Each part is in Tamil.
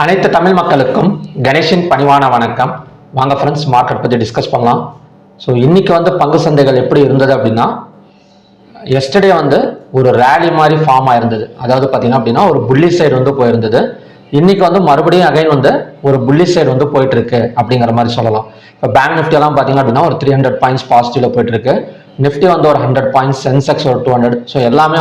அனைத்து தமிழ் மக்களுக்கும் கணேஷின் பணிவான வணக்கம். வாங்க ஃப்ரெண்ட்ஸ், மார்க்கெட் பற்றி டிஸ்கஸ் பண்ணலாம். ஸோ இன்னைக்கு பங்கு சந்தைகள் எப்படி இருந்தது அப்படின்னா, எஸ்டர்டே ஒரு ரேலி மாதிரி ஃபார்ம் ஆயிருந்தது. அதாவது பார்த்தீங்கன்னா அப்படின்னா ஒரு புள்ளி சைடு போயிருந்தது. இன்னைக்கு மறுபடியும் அகைன் ஒரு புள்ளி சைடு போயிட்டு இருக்கு அப்படிங்கிற மாதிரி சொல்லலாம். இப்போ பேங்க் நிஃப்டி எல்லாம் பார்த்தீங்க அப்படின்னா ஒரு 300 பாயிண்ட்ஸ் பாசிட்டிவ்ல போயிட்டு இருக்கு. நிஃப்டி ஒரு 100 பாயிண்ட்ஸ், சென்செக்ஸ் ஒரு 200. ஸோ எல்லாமே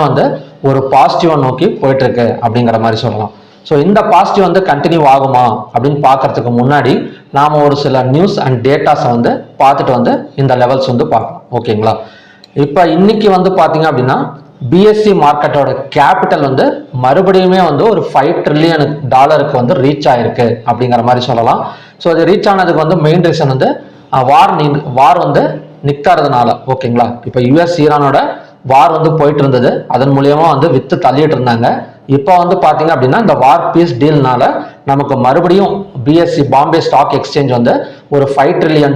ஒரு பாசிட்டிவ் நோக்கி போயிட்டு இருக்கு அப்படிங்கிற மாதிரி சொல்லலாம். ஸோ இந்த பாசிட்டிவ் கண்டினியூ ஆகுமா அப்படின்னு பார்க்கறதுக்கு முன்னாடி நாம ஒரு சில நியூஸ் அண்ட் டேட்டாஸை பார்த்துட்டு இந்த லெவல்ஸ் பார்க்கலாம். ஓகேங்களா? இப்போ இன்னைக்கு பார்த்தீங்க அப்படின்னா பிஎஸ்சி மார்க்கெட்டோட கேபிட்டல் மறுபடியுமே ஒரு $5 trillion ரீச் ஆயிருக்கு அப்படிங்கிற மாதிரி சொல்லலாம். ஸோ அது ரீச் ஆனதுக்கு மெயின் ரீசன் வார் நிற்கிறதுனால. ஓகேங்களா? இப்போ யுஎஸ் ஈரானோட வார் போயிட்டு இருந்தது. அதன் மூலியமா வித்து தள்ளிட்டு இருந்தாங்க. இப்போ பாத்தீங்க அப்படின்னா இந்த வார் பீஸ் டீல்னால நமக்கு மறுபடியும் பிஎஸ்சி பாம்பே ஸ்டாக் எக்ஸ்சேஞ்ச் ஒரு $5 trillion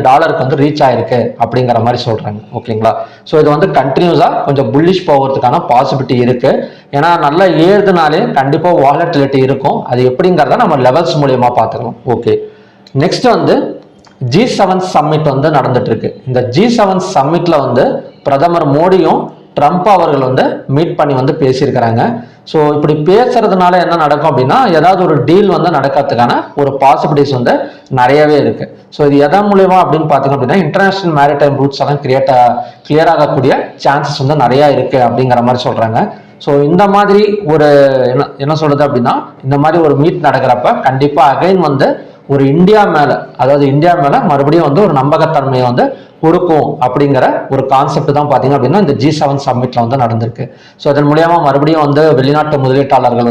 ரீச் ஆயிருக்கு அப்படிங்கிற மாதிரி சொல்றாங்க. ஓகேங்களா? ஸோ இது கண்டினியூஸா கொஞ்சம் புல்லிஷ் போகிறதுக்கான பாசிபிலிட்டி இருக்கு. ஏன்னா நல்லா ஏறுதுனாலே கண்டிப்பா வாலட்டிலிட்டி இருக்கும். அது எப்படிங்கிறத நம்ம லெவல்ஸ் மூலியமா பார்த்துக்கலாம். ஓகே, நெக்ஸ்ட் G7 சம்மிட் நடந்துட்டு இருக்கு. இந்த G7 சம்மிட்ல பிரதமர் மோடியும் ட்ரம்ப் அவர்கள் மீட் பண்ணி பேசியிருக்கிறாங்க. ஸோ இப்படி பேசுறதுனால என்ன நடக்கும் அப்படின்னா, ஏதாவது ஒரு டீல் நடக்கிறதுக்கான ஒரு பாசிபிலிட்டிஸ் நிறையவே இருக்கு. ஸோ இது எதன் மூலியமா அப்படின்னு பார்த்தீங்க அப்படின்னா, இன்டர்நேஷனல் மேரிடைம் ரூட்ஸ் எல்லாம் கிளியர் ஆகக்கூடிய சான்சஸ் நிறைய இருக்கு அப்படிங்கிற மாதிரி சொல்றாங்க. ஸோ இந்த மாதிரி ஒரு என்ன சொல்றது அப்படின்னா, இந்த மாதிரி ஒரு மீட் நடக்கிறப்ப கண்டிப்பா அகைன் ஒரு இந்தியா மேல மறுபடியும் ஒரு நம்பகத்தன்மையை கொடுக்கும் அப்படிங்கிற ஒரு கான்செப்ட் தான் பாத்தீங்க அப்படின்னா இந்த G7 சம்மிட்ல நடந்திருக்கு. ஸோ அதன் மூலியமா மறுபடியும் வெளிநாட்டு முதலீட்டாளர்கள்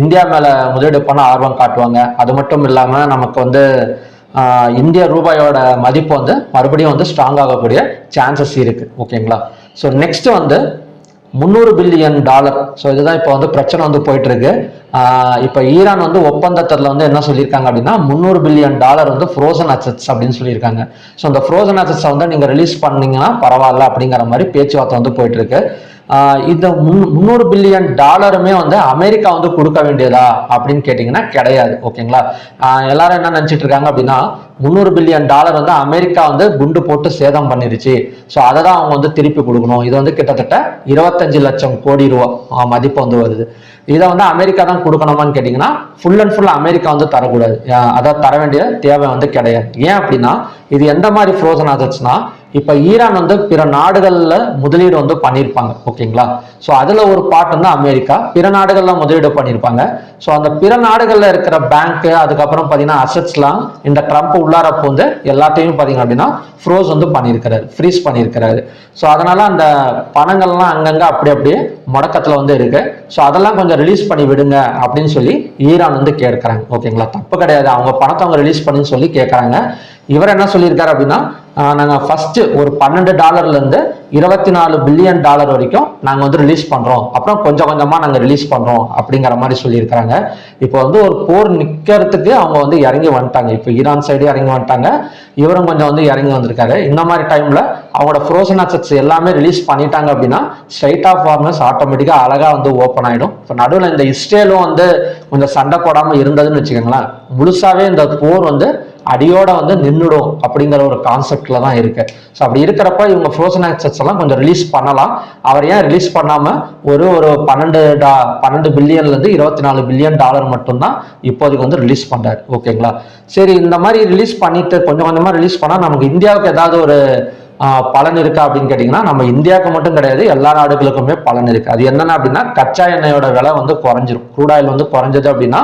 இந்தியா மேல முதலீடு பண்ண ஆர்வம் காட்டுவாங்க. அது மட்டும் இல்லாம நமக்கு இந்திய ரூபாயோட மதிப்பு மறுபடியும் ஸ்ட்ராங் ஆகக்கூடிய சான்சஸ் இருக்கு. ஓகேங்களா? So next $300 billion. ஸோ இதுதான் இப்போ பிரச்சனை போயிட்டு இருக்கு. இப்போ ஈரான் ஒப்பந்தத்துல என்ன சொல்லியிருக்காங்க அப்படின்னா, $300 பில்லியன் ஃப்ரோசன் அசெட்ஸ் அப்படின்னு சொல்லியிருக்காங்க. ஸோ இந்த ஃப்ரோசன் அசெட்ஸை நீங்க ரிலீஸ் பண்ணீங்கன்னா பரவாயில்ல அப்படிங்கிற மாதிரி பேச்சுவார்த்தை போயிட்டு இருக்கு. இந்த $300 பில்லியன் அமெரிக்கா கொடுக்க வேண்டியதா அப்படின்னு கேட்டீங்கன்னா கிடையாது. ஓகேங்களா? எல்லாரும் என்ன நினைச்சிட்டு இருக்காங்க அப்படின்னா, $300 பில்லியன் அமெரிக்கா குண்டு போட்டு சேதம் பண்ணிருச்சு. ஸோ அதை தான் அவங்க திருப்பி கொடுக்கணும். இது கிட்டத்தட்ட 25 லட்சம் கோடி ரூபாய் மதிப்பு வருது. இதை அமெரிக்கா தான் கொடுக்கணுமான்னு கேட்டீங்கன்னா, ஃபுல் அண்ட் ஃபுல் அமெரிக்கா தரக்கூடாது. அதை தர வேண்டிய தேவை கிடையாது. ஏன் அப்படின்னா, இது எந்த மாதிரி ஃப்ரோசன் அசெட்ஸ்னா, இப்ப ஈரான் பிற நாடுகள்ல முதலீடு பண்ணியிருப்பாங்க. ஓகேங்களா? ஸோ அதுல ஒரு பார்ட் அமெரிக்கா பிற நாடுகள்ல முதலீடு பண்ணியிருப்பாங்க. ஸோ அந்த பிற நாடுகள்ல இருக்கிற பேங்க், அதுக்கப்புறம் பாத்தீங்கன்னா அசெட்ஸ்லாம் இந்த ட்ரம்ப் உள்ளார எல்லாத்தையும் பாத்தீங்க அப்படின்னா ஃப்ரோஸ் பண்ணியிருக்கிறாரு, ஃப்ரீஸ் பண்ணியிருக்கிறாரு. ஸோ அதனால அந்த பணங்கள்லாம் அங்கங்க அப்படியே முடக்கத்துல இருக்கு. ஸோ அதெல்லாம் கொஞ்சம் ரிலீஸ் பண்ணி விடுங்க அப்படின்னு சொல்லி ஈரான் கேட்கறாங்க. ஓகேங்களா? தப்பு கிடையாது, அவங்க பணத்தை அவங்க ரிலீஸ் பண்ணி சொல்லி கேட்கறாங்க. இவர் என்ன சொல்லியிருக்காரு அப்படின்னா, நாங்க ஃபர்ஸ்ட் ஒரு $12 இருந்து $24 பில்லியன் வரைக்கும் நாங்க ரிலீஸ் பண்றோம், அப்புறம் கொஞ்சம் கொஞ்சமா நாங்க ரிலீஸ் பண்றோம் அப்படிங்கிற மாதிரி சொல்லியிருக்கிறாங்க. இப்போ ஒரு போர் நிக்கிறதுக்கு அவங்க இறங்கி வந்துட்டாங்க. இப்போ ஈரான் சைடு இறங்கி வந்துட்டாங்க, இவரும் கொஞ்சம் இறங்கி வந்திருக்காரு. இந்த மாதிரி டைம்ல அவங்களோட ஃப்ரோசன் அசெட்ஸ் எல்லாமே ரிலீஸ் பண்ணிட்டாங்க அப்படின்னா ஸ்ட்ரைட் ஆஃப் ஃபார்மர்ஸ் ஆட்டோமேட்டிக்கா அழகா ஓப்பன் ஆயிடும். இப்போ நடுவில் இந்த இஸ்ரேலும் கொஞ்சம் சண்டை போடாம இருந்ததுன்னு வச்சுக்கோங்களேன், முழுசாவே இந்த போர் அடியோட நின்றுடும் அப்படிங்கிற ஒரு கான்செப்ட்ல தான் இருக்கு. ஸோ அப்படி இருக்கிறப்ப இவங்க ஃப்ரோசன் அசெட்ஸ் எல்லாம் கொஞ்சம் ரிலீஸ் பண்ணலாம். அவர் ஏன் ரிலீஸ் பண்ணாம ஒரு 12 பில்லியன்ல இருந்து $24 பில்லியன் மட்டும்தான் இப்போதைக்கு ரிலீஸ் பண்றாரு. ஓகேங்களா? சரி, இந்த மாதிரி ரிலீஸ் பண்ணிட்டு கொஞ்சம் கொஞ்சமா ரிலீஸ் பண்ணா நமக்கு இந்தியாவுக்கு ஏதாவது ஒரு பலன் இருக்கா அப்படின்னு கேட்டீங்கன்னா, நம்ம இந்தியாவுக்கு மட்டும் கிடையாது, எல்லா நாடுகளுக்குமே பலன் இருக்கு. அது என்னன்னா அப்படின்னா, கச்சா எண்ணெயோட விலை குறைஞ்சிரும். க்ரூட் ஆயில் குறைஞ்சது அப்படின்னா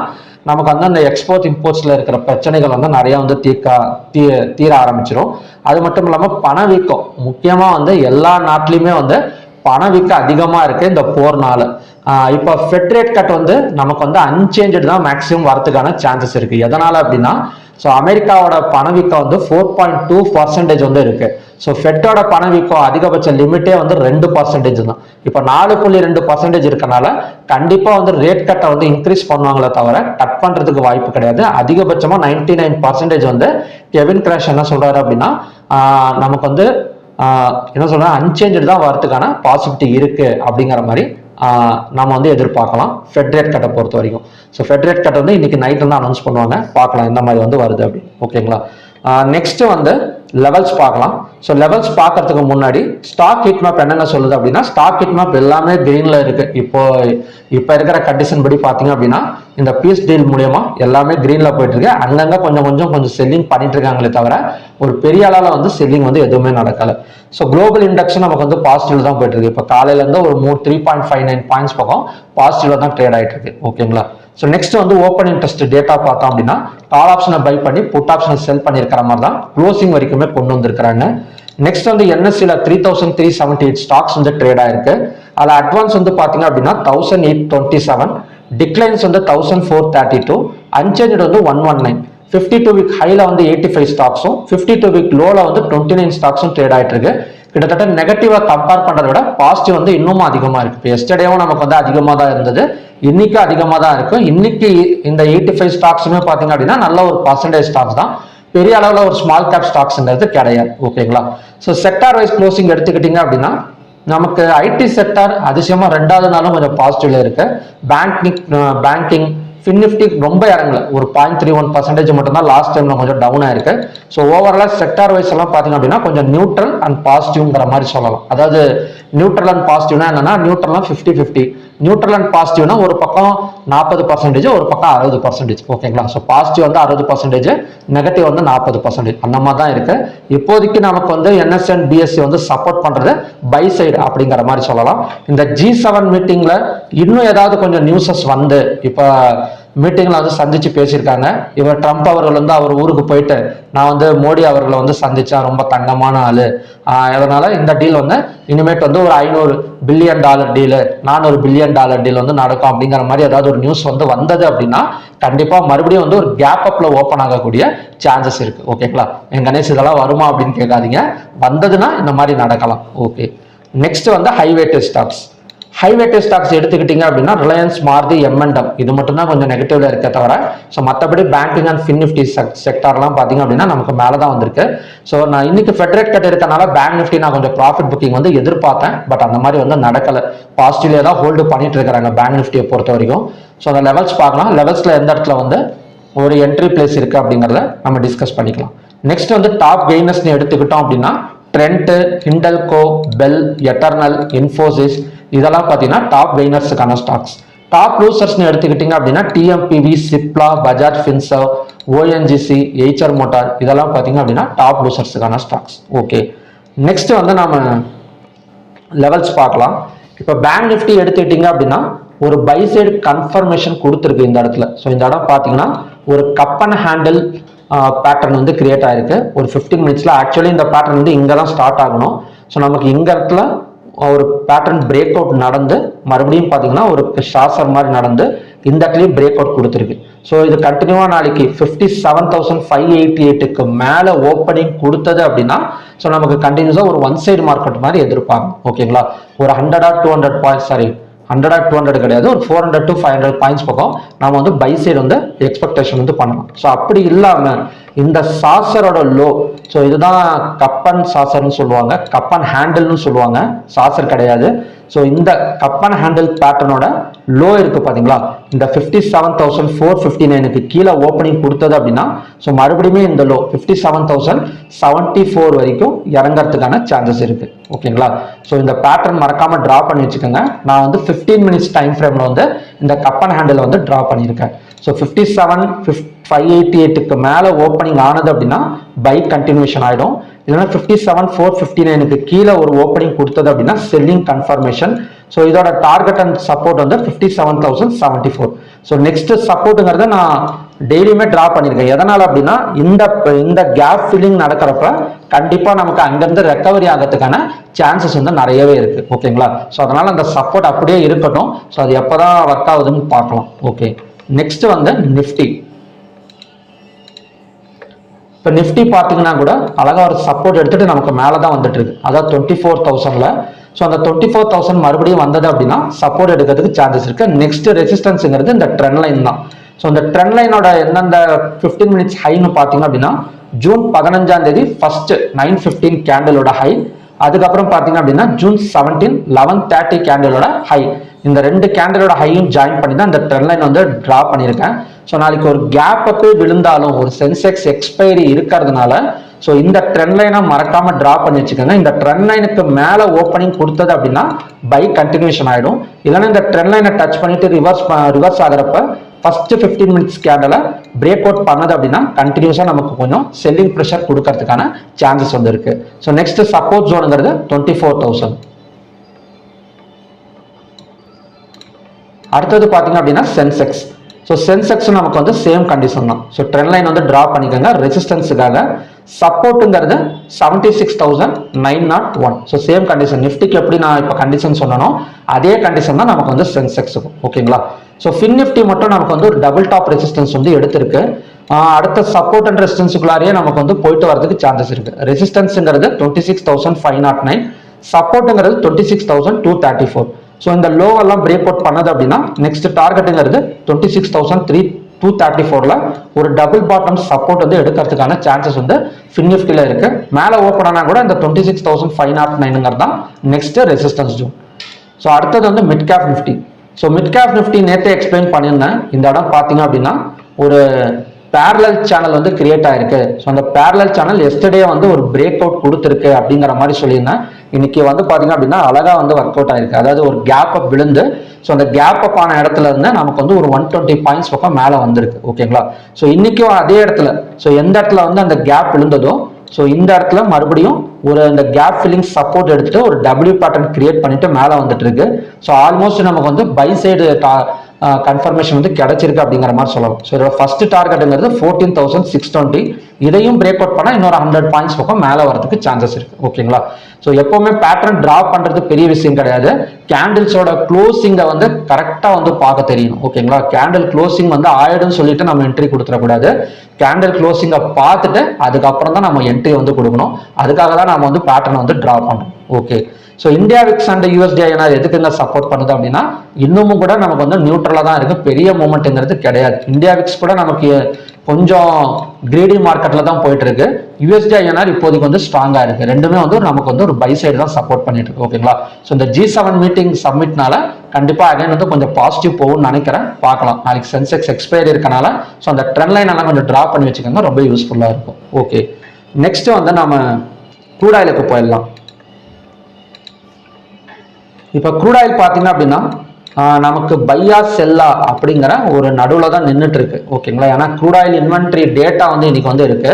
நமக்கு அந்த எக்ஸ்போர்ட் இம்போர்ட்ஸ்ல இருக்கிற பிரச்சனைகள் நிறைய தீர ஆரம்பிச்சிடும். அது மட்டும் இல்லாம பணவீக்கம், முக்கியமா எல்லா நாட்டிலையுமே பணவீக்கம் அதிகமா இருக்கு இந்த போர்னால. இப்போ ஃபெட் ரேட் கட் நமக்கு அன்சேஞ்சு தான் மேக்சிமம் வரதுக்கான சான்சஸ் இருக்கு. எதனால அப்படின்னா, ஸோ அமெரிக்காவோட பணவீக்கம் 4.2% இருக்கு. ஸோ ஃபெட்டோட பணவீக்கம் அதிகபட்ச லிமிட்டே 2% தான். இப்போ 4.2% இருக்கனால கண்டிப்பா ரேட் கட்டை இன்க்ரீஸ் பண்ணுவாங்களே தவிர கட் பண்றதுக்கு வாய்ப்பு கிடையாது. அதிகபட்சமா 99% கெவின் கிராஷ் என்ன சொல்றாரு அப்படின்னா, நமக்கு என்ன சொல்ற அன்சேஞ்சு தான் வரதுக்கான பாசிபிலிட்டி இருக்கு அப்படிங்கிற மாதிரி நம்ம வந்து எதிர்பார்க்கலாம் ஃபெட் ரேட் கட்டை பொறுத்த வரைக்கும். ஸோ ஃபெட் ரேட் கட்டை வந்து இன்னைக்கு நைட்டு தான் அனௌன்ஸ் பண்ணுவாங்க, பார்க்கலாம் எந்த மாதிரி வந்து வருது அப்படி. ஓகேங்களா. நெக்ஸ்ட் வந்து லெவல்ஸ் பார்க்கலாம். ஸோ லெவல்ஸ் பார்க்கறதுக்கு முன்னாடி ஸ்டாக் ஹீட் மேப் என்னென்ன சொல்லுது அப்படின்னா, ஸ்டாக் ஹீட் மேப் எல்லாமே கிரீன்ல இருக்கு. இப்போ இருக்கிற கண்டிஷன் படி பார்த்தீங்க அப்படின்னா இந்த பீஸ் டீல் மூலியமா எல்லாமே கிரீன்ல போயிட்டு இருக்கு. அங்கங்க கொஞ்சம் செல்லிங் பண்ணிட்டு இருக்காங்களே தவிர ஒரு பெரிய அளவுல வந்து செல்லிங் வந்து எதுவுமே நடக்கல. ஸோ குளோபல் இண்டெக்ஸ் நமக்கு வந்து பாசிட்டிவ்ல தான் போயிட்டு இருக்கு. இப்போ காலையில இருந்து ஒரு 3.59 பாயிண்ட்ஸ் பக்கம் பாசிட்டிவ்ல தான் ட்ரேட் ஆயிட்டு இருக்கு. ஓகேங்களா. ஸோ நெக்ஸ்ட் வந்து ஓப்பன் இன்ட்ரெஸ்ட் டேட்டா பார்த்தோம் அப்படின்னா கால் ஆப்ஷனை பை பண்ணி புட் ஆப்ஷனை செல் பண்ணியிருக்கிற மாதிரி தான் க்ளோசிங் வரைக்குமே கொண்டு வந்திருக்கிறாங்க. நெக்ஸ்ட் வந்து என்எஸ்சியில் 3378 ஸ்டாக்ஸ் வந்து ட்ரேட் ஆயிருக்கு. அதில் அட்வான்ஸ் வந்து பார்த்தீங்க அப்படின்னா 1827, டிக்ளைன்ஸ் வந்து 1432, அன்சேஞ்ச் வந்து 119. 52 வீக் ஹைல வந்து 85 ஸ்டாக்ஸும் 52 வீக் லோல வந்து 29 ஸ்டாக்ஸும் ட்ரேட் ஆயிட்டு இருக்கு. கிட்டத்தட்ட நெகட்டிவா கம்பேர் பண்றதை விட பாசிட்டிவ் வந்து இன்னும் அதிகமா இருக்கு. இப்போ எஸ்டர்டேவும் நமக்கு வந்து அதிகமாக தான் இருந்தது, இன்னைக்கு அதிகமாக தான் இருக்கு. இன்னைக்கு இந்த 85 ஸ்டாக்ஸுமே பார்த்தீங்க அப்படின்னா நல்ல ஒரு பர்சன்டேஜ் ஸ்டாக்ஸ் தான், பெரிய அளவில் ஒரு ஸ்மால் கேப் ஸ்டாக்ஸ்ன்றது கிடையாது. ஓகேங்களா. ஸோ செக்டார் வைஸ் க்ளோசிங் எடுத்துக்கிட்டீங்க அப்படின்னா நமக்கு ஐடி செக்டார் அதிசயமா 2வது நாளும் கொஞ்சம் பாசிட்டிவ்ல இருக்கு. பேங்கிங் ஃபின்னிஃப்டி ரொம்ப இறங்கல, ஒரு 0.31% மட்டும் தான் லாஸ்ட் டைம்ல கொஞ்சம் டவுன் ஆயிருக்கு. ஸோ ஓவராலா செக்டார் வைஸ் எல்லாம் பார்த்தீங்க அப்படின்னா கொஞ்சம் நியூட்ரல் அண்ட் பாசிட்டிவ்ங்கிற மாதிரி சொல்லலாம். அதாவது நியூட்ரல் அண்ட் பாசிட்டிவ்னா என்னன்னா, நியூட்ரல்னா 50-50, நியூட்ரல் அண்ட் பாசிட்டிவ்னா ஒரு பக்கம் 40%, ஒரு பக்கம் 60%. ஓகேங்களா. ஸோ பாசிட்டிவ் வந்து 60%, நெகட்டிவ் வந்து 40%, அந்த மாதிரி தான் இருக்கு. இப்போதைக்கு நமக்கு வந்து என்எஸ் அண்ட் பிஎஸ்சி வந்து சப்போர்ட் பண்றது பை சைடு அப்படிங்கிற மாதிரி சொல்லலாம். இந்த G7 மீட்டிங்ல இன்னும் ஏதாவது கொஞ்சம் நியூஸஸ் வந்து இப்போ மீட்டிங்ல வந்து சந்திச்சு பேசியிருக்காங்க. இவர் ட்ரம்ப் அவர்கள் வந்து அவர் ஊருக்கு போயிட்டு நான் வந்து மோடி அவர்களை வந்து சந்திச்சா ரொம்ப தங்கமான ஆளு, அதனால இந்த டீல் வந்து இனிமேட் வந்து ஒரு $500 பில்லியன் டீலு, $400 பில்லியன் டீல் வந்து நடக்கும் அப்படிங்கிற மாதிரி ஏதாவது ஒரு நியூஸ் வந்து வந்தது அப்படின்னா கண்டிப்பா மறுபடியும் வந்து ஒரு கேப் அப்ல ஓப்பன் ஆகக்கூடிய சான்சஸ் இருக்கு. ஓகேங்களா. என் கணேஷ் இதெல்லாம் வருமா அப்படின்னு கேட்காதீங்க, வந்ததுன்னா இந்த மாதிரி நடக்கலாம். ஓகே. நெக்ஸ்ட் வந்து ஹைவேட்டேஜ் ஸ்டாக்ஸ். ஹைவேட்டேஜ் ஸ்டாக்ஸ் எடுத்துக்கிட்டீங்க அப்படின்னா ரிலையன்ஸ், மாருதி, M&M இது மட்டும் தான் கொஞ்சம் நெகட்டிவ்ல இருக்க தவிர ஸோ மற்றபடி பேங்கிங் அண்ட் ஃபின்னிஃப்டி செக்டார்லாம் பார்த்தீங்க அப்படின்னா நமக்கு மேலே தான் வந்திருக்கு. ஸோ நான் இன்னைக்கு ஃபெடரேட் கட் இருக்கனால பேங்க் நிஃப்டி நான் கொஞ்சம் ப்ராஃபிட் புக்கிங் வந்து எதிர்பார்த்தேன், பட் அந்த மாதிரி வந்து நடக்கல. பாசிட்டிவ்லேயே தான் ஹோல்டு பண்ணிட்டு இருக்கிறாங்க பேங்க் நிஃப்டியை பொறுத்த வரைக்கும். ஸோ அந்த லெவல்ஸ் பார்க்கலாம், லெவல்ஸ்ல எந்த இடத்துல வந்து ஒரு என்ட்ரி பிளேஸ் இருக்கு அப்படிங்கிறத நம்ம டிஸ்கஸ் பண்ணிக்கலாம். நெக்ஸ்ட் வந்து டாப் கெய்னர்ஸ்னு எடுத்துக்கிட்டோம் அப்படின்னா trend, Hindalco, bell, eternal, Infosys இதெல்லாம் பார்த்தீங்கன்னா டாப் கெய்னர்ஸுக்கான ஸ்டாக்ஸ். டாப் லூசர்ஸ்னு எடுத்துக்கிட்டீங்க அப்படின்னா டிஎம்பிவி, சிப்லா, பஜாஜ் ஃபின்சர்வ், ஓஎன்ஜிசி, எய்ச்சர் மோட்டார் இதெல்லாம் பார்த்தீங்க அப்படின்னா டாப் லூசர்ஸுக்கான ஸ்டாக்ஸ். ஓகே. நெக்ஸ்ட் வந்து நம்ம லெவல்ஸ் பார்க்கலாம். இப்போ பேங்க் நிஃப்டி எடுத்துக்கிட்டீங்க அப்படின்னா ஒரு பை சைடு கன்ஃபர்மேஷன் கொடுத்துருக்கு இந்த இடத்துல. ஸோ இந்த இடம் பார்த்தீங்கன்னா ஒரு கப் அண்ட் ஹேண்டில் பேட்டர்ன் வந்து கிரியேட் ஆயிருக்கு ஒரு 15 மினிட்ஸ்ல. ஆக்சுவலி இந்த பேட்டர்ன் வந்து இங்கே தான் ஸ்டார்ட் ஆகணும். ஸோ நமக்கு இந்த இடத்துல ஒரு பேட்டர்ன் பிரேக் அவுட் நடந்து மறுபடியும் பார்த்தீங்கன்னா ஒரு ஷார்சர் மாதிரி நடந்து இந்த இடத்துலையும் பிரேக் அவுட் கொடுத்துருக்கு. ஸோ இது கண்டினியூவா நாளைக்கு 57,588க்கு மேலே ஓப்பனிங் கொடுத்தது அப்படின்னா ஸோ நமக்கு கண்டினியூஸாக ஒரு ஒன் சைடு மார்க்கெட் மாதிரி எதிர்பார்க்கும். ஓகேங்களா. ஒரு 100 or 200 பாயிண்ட்ஸ், சாரி 100 or 200 கிடையாது, ஒரு 400 to 500 பாயிண்ட்ஸ் பக்கம் நம்ம வந்து பை சைடு வந்து எக்ஸ்பெக்டேஷன் வந்து பண்ணலாம். ஸோ அப்படி இல்லாமல் இந்த சாசரோட லோ, ஸோ இதுதான் கப் அண்ட் சாசர்னு சொல்லுவாங்க, கப் அண்ட் ஹேண்டில்னு சொல்லுவாங்க, சாசர் கிடையாது. ஸோ இந்த கப் அண்ட் ஹேண்டில் பேட்டர்னோட லோ இருக்கு பாத்தீங்களா, இந்த 57,459க்கு கீழே ஓப்பனிங் கொடுத்தது அப்படின்னா ஸோ மறுபடியுமே இந்த லோ 57,074 வரைக்கும் இறங்கறதுக்கான சான்சஸ் இருக்கு. ஓகேங்களா. ஸோ இந்த பேட்டர்ன் மறக்காம டிரா பண்ணி வச்சுக்கோங்க. நான் வந்து 15 மினிட்ஸ் டைம் ஃப்ரேம்ல வந்து இந்த கப் அண்ட் ஹேண்டில் வந்து டிரா பண்ணியிருக்கேன். ஸோ 57,588க்கு மேலே ஓப்பனிங் ஆனது அப்படின்னா பை கண்டினியூஷன் ஆயிடும். இல்லைன்னா 57,459க்கு கீழே ஒரு ஓப்பனிங் கொடுத்தது அப்படின்னா செல்லிங் கன்ஃபர்மேஷன். ஸோ இதோட டார்கெட் அண்ட் சப்போர்ட் வந்து 57,074. ஸோ நெக்ஸ்ட் சப்போர்ட்டுங்கிறத நான் டெய்லியுமே டிரா பண்ணியிருக்கேன். எதனால அப்படின்னா இந்த கேப் ஃபில்லிங் நடக்கிறப்ப கண்டிப்பாக நமக்கு அங்கிருந்து ரெக்கவரி ஆகிறதுக்கான சான்சஸ் வந்து நிறையவே இருக்கு. ஓகேங்களா. ஸோ அதனால அந்த சப்போர்ட் அப்படியே இருக்கட்டும். ஸோ அது எப்போதான் ஒர்க் ஆகுதுன்னு பார்க்கலாம். ஓகே. நெக்ஸ்ட் வந்து நிஃப்டி. இப்போ நிஃப்டி பார்த்தீங்கன்னா கூட அழகா ஒரு சப்போர்ட் எடுத்துட்டு நமக்கு மேலே தான் வந்துட்டு இருக்கு, அதாவது 24,000ல. ஸோ அந்த 24,000 மறுபடியும் வந்தது அப்படின்னா சப்போர்ட் எடுக்கிறதுக்கு சான்சஸ் இருக்கு. நெக்ஸ்ட் ரெசிஸ்டன்ஸ்ங்கிறது இந்த ட்ரெண்ட் லைன் தான். ஸோ இந்த ட்ரெண்ட் லைனோட எந்தெந்த 15 மினிட்ஸ் ஹைன்னு பார்த்தீங்க அப்படின்னா ஜூன் 15ஆம் தேதி ஃபர்ஸ்ட் 9:15 கேண்டிலோட ஹை, அதுக்கப்புறம் பார்த்தீங்க அப்படின்னா ஜூன் 17 11:30 கேண்டிலோட ஹை. இந்த ரெண்டு கேண்டலோட ஹையும் ஜாயின் பண்ணி தான் இந்த ட்ரெண்ட் லைன் வந்து டிரா பண்ணியிருக்கேன். ஸோ நாளைக்கு ஒரு கேப் அப்பே விழுந்தாலும் ஒரு சென்செக்ஸ் எக்ஸ்பைரி இருக்கிறதுனால ஸோ இந்த ட்ரெண்ட் லைனை மறக்காம டிரா பண்ணி வச்சுக்கோங்க. இந்த ட்ரெண்ட் லைனுக்கு மேலே ஓப்பனிங் கொடுத்தது அப்படின்னா பை கண்டினியூஷன் ஆகிடும். இல்லைன்னா இந்த ட்ரெண்ட் லைனை டச் பண்ணிட்டு ரிவர்ஸ் ஆகிறப்ப ஃபர்ஸ்ட் 15 மினிட்ஸ் கேண்டலை பிரேக் அவுட் பண்ணது அப்படின்னா கண்டினியூஸாக நமக்கு கொஞ்சம் செல்லிங் ப்ரெஷர் கொடுக்கறதுக்கான சான்சஸ் வந்து இருக்கு. ஸோ நெக்ஸ்ட் சப்போர்ட் ஜோனுங்கிறது 24,000. அடுத்தது பார்த்தீங்க அப்படின்னா சென்செக்ஸ். ஸோ சென்செக்ஸ் நமக்கு வந்து சேம் கண்டிஷன் தான். ஸோ ட்ரெண்ட் லைன் வந்து டிரா பண்ணிக்கோங்க ரெசிஸ்டன்ஸுக்காக. சப்போர்ட்டுங்கிறது 76,901. So same condition. நிஃப்டிக்கு எப்படி நான் இப்போ கண்டிஷன் சொன்னனோ அதே கண்டிஷன் தான் நமக்கு வந்து சென்செக்ஸுக்கும். ஓகேங்களா? ஸோ ஃபின் நிஃப்டி மட்டும் நமக்கு வந்து ஒரு டபுள் டாப் ரெசிஸ்டன்ஸ் வந்து எடுத்திருக்கு. அடுத்த சப்போர்ட் அண்ட் ரெசிஸ்டன்ஸுக்குள்ளாரியே நமக்கு வந்து போயிட்டு வரதுக்கு சான்சஸ் இருக்கு. ரெசிஸ்டன்ஸுங்கிறது 26,509, சப்போர்ட்டுங்கிறது 26,234. ஸோ இந்த லோவெல்லாம் பிரேக் அவுட் பண்ணது அப்படின்னா நெக்ஸ்ட் டார்கெட்டுங்கிறது 26,234ல ஒரு டபுள் பாட்டம் சப்போர்ட் வந்து எடுக்கிறதுக்கான சான்சஸ் வந்து ஃபின் நிஃப்டியில் இருக்கு. மேலே ஓப்பன் ஆனால் கூட இந்த 26,509 தான் நெக்ஸ்ட் ரெசிஸ்டன்ஸ் ஜோன். ஸோ அடுத்தது வந்து mid cap Nifty. So mid cap Nifty நேற்றே எக்ஸ்பிளைன் பண்ணியிருந்தேன். இந்த இடம் பார்த்தீங்க அப்படின்னா ஒரு பேரலல் சேனல் வந்து கிரியேட் ஆயிருக்கு. ஸோ அந்த பேரலல் சேனல் எஸ்டர்டே வந்து ஒரு பிரேக் அவுட் கொடுத்துருக்கு அப்படிங்கிற மாதிரி சொல்லியிருந்தேன். இன்னைக்கு வந்து பார்த்தீங்க அப்படின்னா அழகா வந்து ஒர்க் அவுட் ஆயிருக்கு. அதாவது ஒரு கேப் அப் விழுந்து ஸோ அந்த கேப் அப் ஆன இடத்துல இருந்து நமக்கு வந்து ஒரு 120 பாயிண்ட்ஸ் பக்கம் மேலே வந்திருக்கு. ஓகேங்களா? ஸோ இன்னைக்கும் அதே இடத்துல ஸோ எந்த இடத்துல வந்து அந்த கேப் விழுந்ததோ ஸோ இந்த இடத்துல மறுபடியும் ஒரு இந்த கேப் ஃபில்லிங் சப்போர்ட் எடுத்துட்டு ஒரு டபிள்யூ பேட்டர்ன் கிரியேட் பண்ணிட்டு மேலே வந்துட்டு இருக்கு. ஸோ ஆல்மோஸ்ட் நமக்கு வந்து பை சைடு கன்ஃபர்மேஷன் வந்து கிடைச்சிருக்கு அப்படிங்கிற மாதிரி சொல்லலாம். ஸோ இதோட ஃபர்ஸ்ட் டார்கெட்டுங்கிறது 14,620. இதையும் பிரேக் அவுட் பண்ணால் இன்னொரு 100 பாயிண்ட்ஸ் பக்கம் மேலே வரதுக்கு சான்சஸ் இருக்கு. ஓகேங்களா? ஸோ எப்பவுமே பேட்டர்ன் டிரா பண்றது பெரிய விஷயம் கிடையாது. கேண்டில்ஸோட க்ளோசிங்கை வந்து கரெக்டாக வந்து பார்க்க தெரியணும். ஓகேங்களா? கேண்டில் க்ளோசிங் வந்து ஆயிடும்னு சொல்லிட்டு நம்ம என்ட்ரி கொடுத்துடக்கூடாது. கேண்டில் க்ளோசிங்கை பார்த்துட்டு அதுக்கப்புறம் தான் நம்ம என்ட்ரி வந்து கொடுக்கணும். அதுக்காக தான் நம்ம வந்து பேட்டர்ன் வந்து டிரா பண்ணுறோம். Okay. So India Vicks and USD எதுக்குங்க சப்போர்ட் பண்ணுது அப்படின்னா இன்னமும் கூட நமக்கு வந்து நியூட்ரலாக தான் இருக்கு. பெரிய மூமெண்ட்ங்கிறது கிடையாது. இந்தியா விக்ஸ் கூட நமக்கு கொஞ்சம் கிரீடி மார்க்கெட்ல தான் போயிட்டு இருக்கு. யூஎஸ்டி இப்போதைக்கு வந்து ஸ்ட்ராங்கா இருக்கு. ரெண்டுமே வந்து நமக்கு வந்து ஒரு பை சைடு தான் சப்போர்ட் பண்ணிட்டு இருக்கு. ஓகேங்களா? ஸோ இந்த G7 மீட்டிங் சப்மிட்னால கண்டிப்பா அகைன் வந்து கொஞ்சம் பாசிட்டிவ் போகும்னு நினைக்கிறேன். பார்க்கலாம். நாளைக்கு சென்செக்ஸ் எக்ஸ்பைரி இருக்கனால ஸோ அந்த ட்ரெண்ட் லைன் எல்லாம் கொஞ்சம் டிரா பண்ணி வச்சுக்கோங்க. ரொம்ப யூஸ்ஃபுல்லா இருக்கும். ஓகே. நெக்ஸ்ட் வந்து நம்ம க்ரூட் ஆயிலுக்கு போயிடலாம். இப்போ க்ரூட் ஆயில் பார்த்தீங்க அப்படின்னா நமக்கு பையா செல்லா அப்படிங்கிற ஒரு நடுவில் தான் நின்றுட்டு இருக்கு. ஓகேங்களா? ஏன்னா க்ரூட் ஆயில் இன்வென்ட்ரி டேட்டா வந்து இன்னைக்கு வந்து இருக்கு.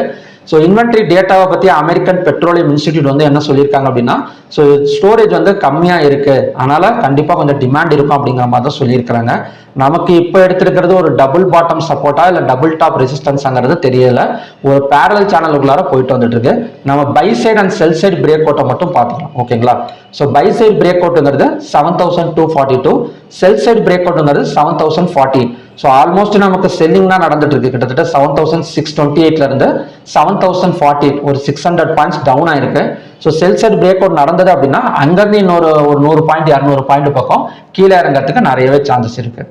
ஸோ இன்வென்ட்ரி டேட்டாவை பற்றி அமெரிக்கன் பெட்ரோலியம் இன்ஸ்டிடியூட் வந்து என்ன சொல்லியிருக்காங்க அப்படின்னா ஸோ ஸ்டோரேஜ் வந்து கம்மியாக இருக்கு, அதனால கண்டிப்பாக கொஞ்சம் டிமாண்ட் இருக்கும் அப்படிங்கிற மாதிரி தான் சொல்லியிருக்கிறாங்க. நமக்கு இப்போ எடுத்திருக்கிறது ஒரு டபுள் பாட்டம் சப்போர்ட்டா இல்லை டபுள் டாப் ரெசிஸ்டன்ஸாங்கிறது தெரியல. ஒரு பேரலல் சேனலுக்குள்ளார போயிட்டு வந்துட்டு இருக்கு. நம்ம buy side and sell side break அவுட்டை மட்டும் பார்த்துக்கலாம். ஓகேங்களா? ஸோ பை சைடு பிரேக் அவுட்டுங்கிறது 7,242, செல் சைடு பிரேக் அவுட்டுங்கிறது 7,040. ஸோ ஆல்மோஸ்ட் நமக்கு செல்லிங் தான் நடந்துட்டு இருக்கு. கிட்டத்தட்ட 7,628ல இருந்து 7,048 ஒரு 600 பாயிண்ட்ஸ் டவுன் ஆயிருக்கு. So sell side break out நடந்தது அப்படின்னா அங்கிருந்து இன்னொரு 100 பாயிண்ட் 200 பாயிண்ட் பக்கம் கீழே இறங்கிறதுக்கு நிறையவே சான்சஸ் இருக்கு.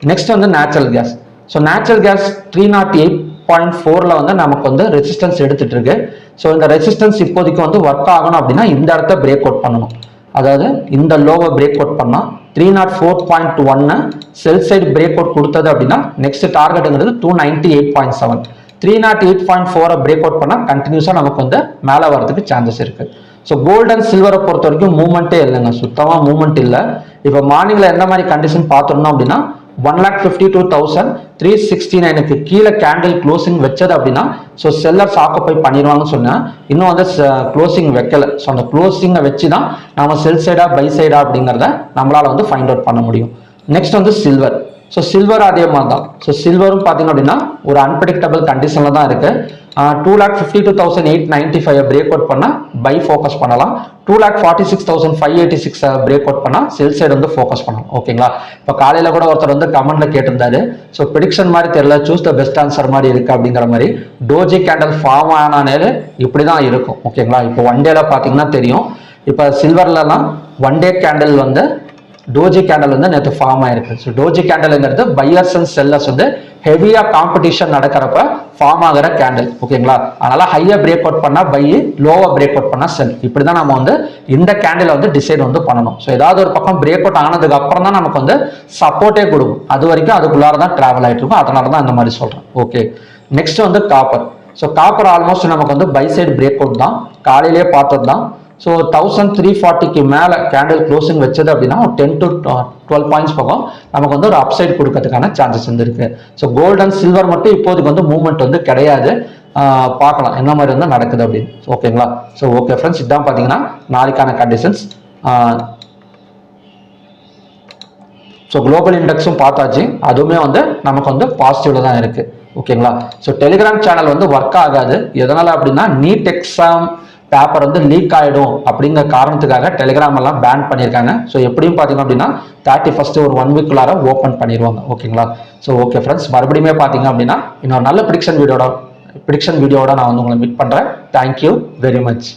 நெக்ஸ்ட் வந்து natural gas. So natural gas 308.4ல வந்து நமக்கு வந்து ரெசிஸ்டன்ஸ் எடுத்துட்டு இருக்கு. ஸோ இந்த ரெசிஸ்டன்ஸ் இப்போதைக்கு வந்து ஒர்க் ஆகணும் அப்படின்னா இந்த இடத்த பிரேக் அவுட் பண்ணணும். அதாவது இந்த லோவை பிரேக் அவுட் பண்ணா 304.1 செல் சைடு பிரேக் அவுட் கொடுத்தது அப்படின்னா நெக்ஸ்ட் டார்கெட்டுங்கிறது 298.7. 308.4 பிரேக் அவுட் பண்ணா கண்டினியூஸா நமக்கு வந்து மேலே வரதுக்கு சான்சஸ் இருக்கு. ஸோ கோல்டு அண்ட் சில்வரை பொறுத்த வரைக்கும் மூவ்மெண்ட்டே இல்லைங்க, சுத்தமாக மூவ்மெண்ட் இல்லை. இப்போ மார்னிங்ல எந்த மாதிரி கண்டிஷன் பார்த்துருந்தோம் அப்படின்னா 1,52,369க்கு கீழே கேண்டில் க்ளோசிங் வச்சது அப்படின்னா ஸோ செல்லர்ஸ் ஆக்குபை பண்ணிடுவாங்கன்னு சொன்னேன். இன்னும் வந்து க்ளோசிங் வைக்கல. ஸோ அந்த க்ளோசிங்கை வச்சு தான் நம்ம செல் சைடா பை சைடா அப்படிங்கிறத நம்மளால வந்து ஃபைண்ட் அவுட் பண்ண முடியும். நெக்ஸ்ட் வந்து சில்வர். ஸோ சில்வர் அதே மாதிரி தான். ஸோ சில்வரும் பார்த்தீங்க அப்படின்னா ஒரு அன்பிரடிக்டபிள் கண்டிஷன்ல தான் இருக்கு. 2,52,895 பிரேக் அவுட் பண்ணா பை ஃபோக்கஸ் பண்ணலாம். 2,46,586 பிரேக் அவுட் பண்ணா செல் சைடு வந்து ஃபோக்கஸ் பண்ணலாம். ஓகேங்களா? இப்போ காலையில கூட ஒருத்தர் வந்து கமெண்ட்ல கேட்டிருந்தாரு, ஸோ ப்ரிடிக்ஷன் மாதிரி தெரியல, சூஸ் த பெஸ்ட் ஆன்சர் மாதிரி இருக்கு அப்படிங்கிற மாதிரி. டோஜி கேண்டல் ஃபார்ம் ஆனாலே இப்படி தான் இருக்கும். ஓகேங்களா? இப்போ ஒன் டேல பார்த்தீங்கன்னா தெரியும். இப்போ சில்வர்லலாம் ஒன் டே கேண்டில் வந்து டோஜி கேண்டல் வந்து நேற்று ஃபார்ம் ஆயிருக்கு. ஸோ டோஜி கேண்டல்ங்கிறது பையர்ஸ் அண்ட் செல்லர்ஸ் வந்து ஹெவியாக காம்படிஷன் நடக்கிறப்ப ஃபார்ம் ஆகிற கேண்டில். ஓகேங்களா? அதனால ஹையாக பிரேக் அவுட் பண்ணால் பை, லோவாக பிரேக் அவுட் பண்ணால் செல். இப்படி தான் நம்ம வந்து இந்த கேண்டில் வந்து டிசைட் வந்து பண்ணணும். ஸோ ஏதாவது ஒரு பக்கம் பிரேக் அவுட் ஆனதுக்கு அப்புறம் தான் நமக்கு வந்து சப்போர்ட்டே கொடுக்கும். அது வரைக்கும் அதுக்குள்ளார தான் டிராவல் ஆகிட்டு இருக்கும். அதனால தான் இந்த மாதிரி சொல்கிறேன். ஓகே, நெக்ஸ்ட் வந்து காப்பர். ஸோ காப்பர் ஆல்மோஸ்ட் நமக்கு வந்து பை சைடு பிரேக் அவுட் தான், காலையிலேயே பார்த்தது தான். ஸோ 1340க்கு மேலே கேண்டில் க்ளோசிங் வச்சது அப்படின்னா ஒரு 10 to 12 பாயிண்ட்ஸ் பக்கம் நமக்கு வந்து ஒரு அப்சைட் கொடுக்கறதுக்கான சான்சஸ் வந்து இருக்கு. ஸோ கோல்டு அண்ட் சில்வர் மட்டும் இப்போதைக்கு வந்து மூவ்மெண்ட் வந்து கிடையாது. பார்க்கலாம் என்ன மாதிரி வந்து நடக்குது அப்படின்னு. ஓகேங்களா? ஸோ ஓகே ஃப்ரெண்ட்ஸ், இதுதான் பார்த்தீங்கன்னா நாளைக்கான கண்டிஷன்ஸ். ஸோ குளோபல் இண்டெக்ஸும் பார்த்தாச்சு, அதுவுமே வந்து நமக்கு வந்து பாசிட்டிவ்ல தான் இருக்கு. ஓகேங்களா? ஸோ டெலிகிராம் சேனல் வந்து ஒர்க் ஆகாது. எதனால அப்படின்னா நீட் எக்ஸாம் பேப்பர் வந்து லீக் ஆகிடும் அப்படிங்கிற காரணத்துக்காக டெலிகிராம் எல்லாம் பேன் பண்ணியிருக்காங்க. ஸோ எப்படியும் பார்த்தீங்க அப்படின்னா 31 ஒரு 1 வீக்குள்ளார ஓப்பன் பண்ணிடுவாங்க. ஓகேங்களா? ஸோ ஓகே ஃப்ரெண்ட்ஸ், மறுபடியுமே பார்த்தீங்க அப்படின்னா இன்னொரு நல்ல ப்ரிடிக்ஷன் வீடியோட நான் வந்து உங்களை மீட் பண்ணுறேன். Thank you very much.